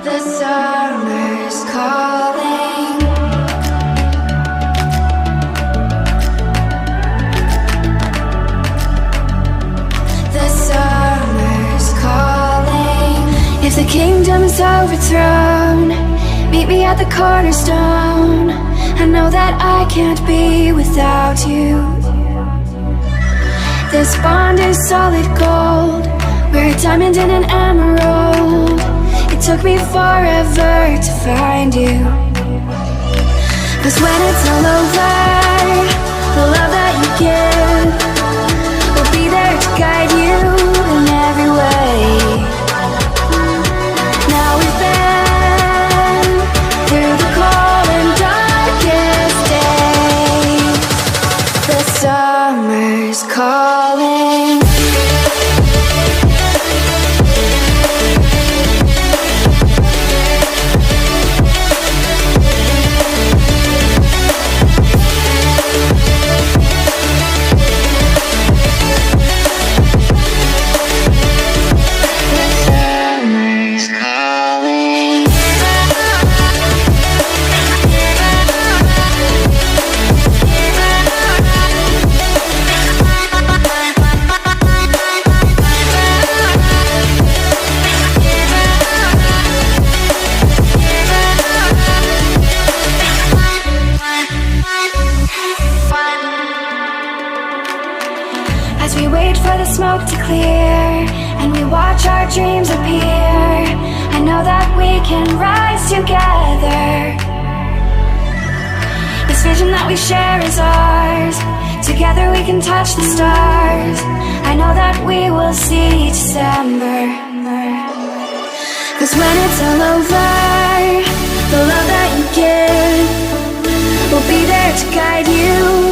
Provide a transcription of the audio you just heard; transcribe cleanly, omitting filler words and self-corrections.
The summer's calling. The summer's calling. If the kingdom is overthrown, meet me at the cornerstone. I know that I can't be without you. This bond is solid gold. We're a diamond and an emerald. It took me forever to find you. 'Cause when it's all over, the love that you give will be there to guide you in every way. Now we've been through the cold and darkest days. The summer's calling. As we wait for the smoke to clear and we watch our dreams appear, I know that we can rise together. This vision that we share is ours. Together we can touch the stars. I know that we will see December. 'Cause when it's all over, the love that you give will be there to guide you